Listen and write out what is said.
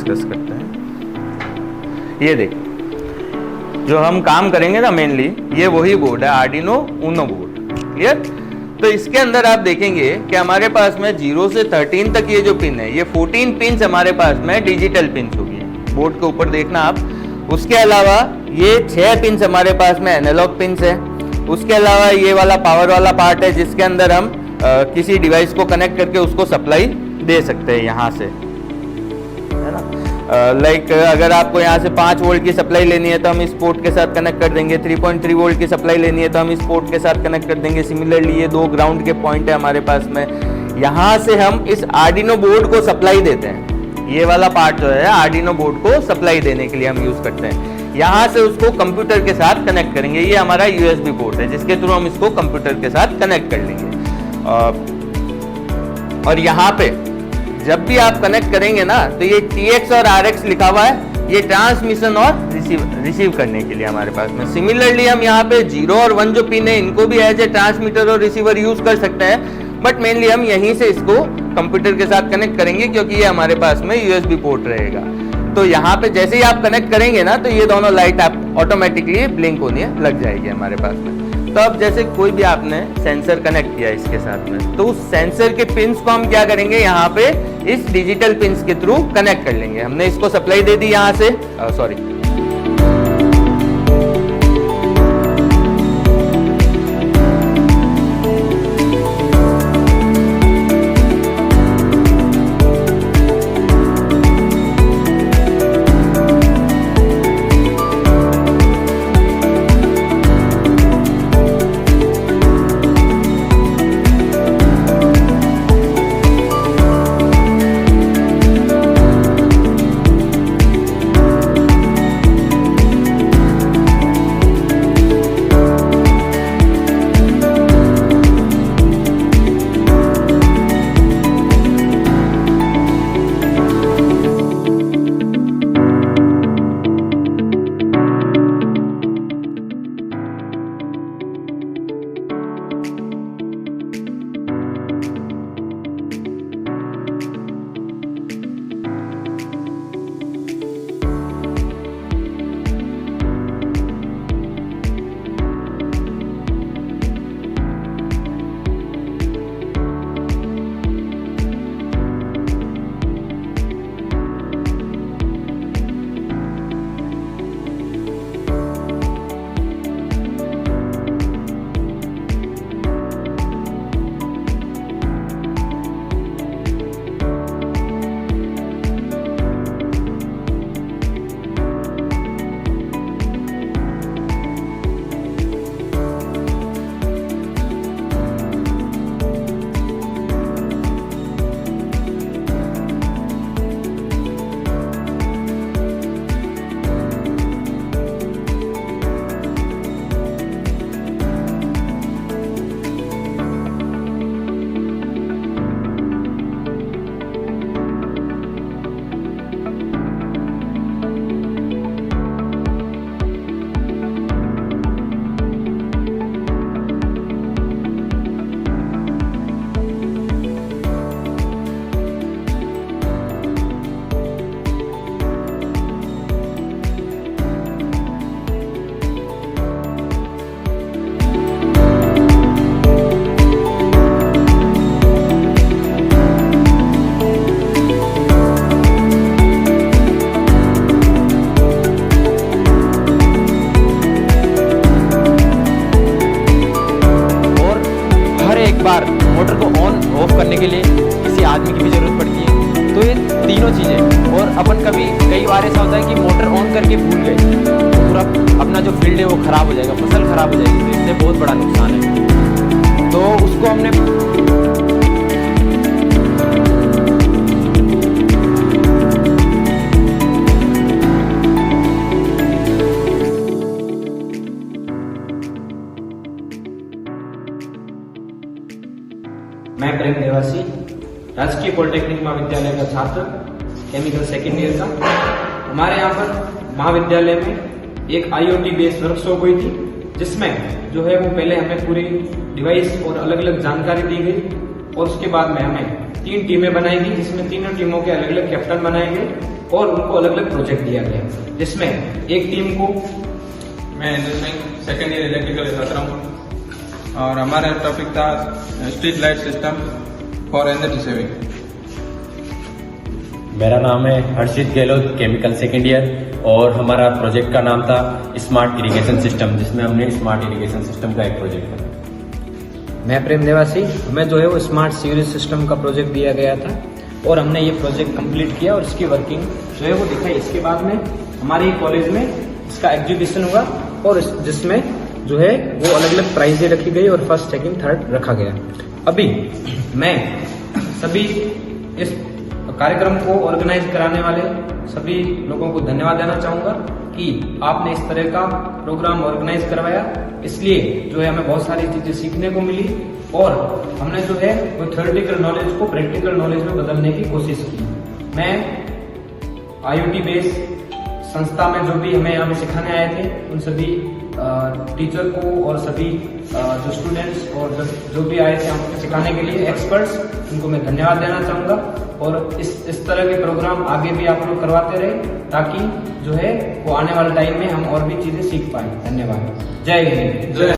Discuss करते हैं। ये देखिए, जो हम काम करेंगे ना मेनली, ये वही बोर्ड है, आर्डिनो ऊनो बोर्ड। क्लियर? तो इसके अंदर आप देखेंगे कि हमारे पास में 0 से 13 तक ये जो पिन है, ये 14 पिन हमारे पास में डिजिटल पिन होगी। बोर्ड के ऊपर देखना आप। उसके अलावा ये 6 पिन हमारे पास में एनालॉग पिन है। उसके अलावा ये वाला पावर वाला पार्ट है, जिसके अंदर हम किसी डिवाइस को कनेक्ट करके उसको सप्लाई दे सकते हैं यहाँ से, है ना। लाइक अगर आपको यहाँ से 5 वोल्ट की सप्लाई लेनी है तो हम इस पोर्ट के साथ कनेक्ट कर देंगे। 3.3 वोल्ट की सप्लाई लेनी है तो हम इस पोर्ट के साथ कनेक्ट कर देंगे। सिमिलरली ये 2 ग्राउंड के पॉइंट है हमारे पास में, यहाँ से हम इस आर्डिनो बोर्ड को सप्लाई देते हैं। ये वाला पार्ट जो है आर्डिनो बोर्ड को सप्लाई देने के लिए हम यूज करते हैं। यहाँ से उसको कंप्यूटर के साथ कनेक्ट करेंगे। ये हमारा USB पोर्ट है, जिसके थ्रू हम इसको कंप्यूटर के साथ कनेक्ट कर लेंगे। और यहाँ पे जब भी आप कनेक्ट करेंगे ना, तो ये TX और RX लिखा हुआ है, ये ट्रांसमिशन और रिसीव करने के लिए हमारे पास में। सिमिलरली हम यहाँ पे 0 और 1 जो पिन है, इनको भी एज ए ट्रांसमीटर और रिसीवर यूज कर सकते हैं, बट मेनली हम यहीं से इसको कंप्यूटर के साथ कनेक्ट करेंगे, क्योंकि ये हमारे पास में USB पोर्ट रहेगा। तो यहाँ पे जैसे ही आप कनेक्ट करेंगे ना, तो ये दोनों लाइट आप ऑटोमेटिकली ब्लिंक होने लग जाएगी हमारे पास में। तो अब जैसे कोई भी आपने सेंसर कनेक्ट किया इसके साथ में, तो उस सेंसर के पिन्स को हम क्या करेंगे, यहाँ पे इस डिजिटल पिन्स के थ्रू कनेक्ट कर लेंगे। हमने इसको सप्लाई दे दी यहाँ से, सॉरी, बार मोटर को ऑन ऑफ करने के लिए किसी आदमी की भी ज़रूरत पड़ती है। तो ये तीनों चीज़ें, और अपन कई बार ऐसा होता है कि मोटर ऑन करके भूल गए, तो पूरा अपना जो फील्ड है वो ख़राब हो जाएगा, फसल ख़राब हो जाएगी, तो इससे बहुत बड़ा नुकसान है। तो उसको हमने मैं प्रेम देवासी, राजकीय पॉलिटेक्निक महाविद्यालय का छात्र, केमिकल सेकेंड ईयर का। हमारे यहाँ पर महाविद्यालय में एक IoT बेस्ड वर्कशॉप हुई थी, जिसमें जो है वो पहले हमें पूरी डिवाइस और अलग अलग जानकारी दी गई, और उसके बाद में हमें 3 टीमें बनाई गई, जिसमें तीनों टीमों के अलग अलग कैप्टन बनाए गए। और उनको अलग अलग प्रोजेक्ट दिया गया, जिसमें एक टीम को मैं इंजीनियरिंग सेकेंड ईयर इलेक्ट्रिकल छात्र हूँ और हमारा टॉपिक था street light system for energy saving. मेरा नाम है हर्षित गहलोत, केमिकल सेकेंड ईयर, और हमारा प्रोजेक्ट का नाम था स्मार्ट इरिगेशन सिस्टम, जिसमें हमने स्मार्ट इरिगेशन सिस्टम का एक प्रोजेक्ट बनाया। मैं प्रेम देवासी, हमें जो है वो स्मार्ट सीवरेज सिस्टम का प्रोजेक्ट दिया गया था और हमने ये प्रोजेक्ट कंप्लीट किया और इसकी वर्किंग जो है वो दिखाई। इसके बाद में हमारे कॉलेज में इसका एग्जीबिशन हुआ और जिसमें जो है वो अलग अलग प्राइजें रखी गई और फर्स्ट, सेकंड, थर्ड रखा गया। अभी मैं सभी इस कार्यक्रम को ऑर्गेनाइज कराने वाले सभी लोगों को धन्यवाद देना चाहूँगा कि आपने इस तरह का प्रोग्राम ऑर्गेनाइज करवाया। इसलिए जो है हमें बहुत सारी चीज़ें सीखने को मिली और हमने जो है वो थ्योरेटिकल नॉलेज को प्रैक्टिकल नॉलेज में बदलने की कोशिश की। मैं IoT बेस्ड संस्था में जो भी हमें यहाँ पे सिखाने आए थे उन सभी टीचर को और सभी जो स्टूडेंट्स और जो भी आए थे हमको सिखाने के लिए एक्सपर्ट्स, उनको मैं धन्यवाद देना चाहूँगा। और इस तरह के प्रोग्राम आगे भी आप लोग करवाते रहे ताकि जो है वो आने वाले टाइम में हम और भी चीज़ें सीख पाएं। धन्यवाद। जय हिंद।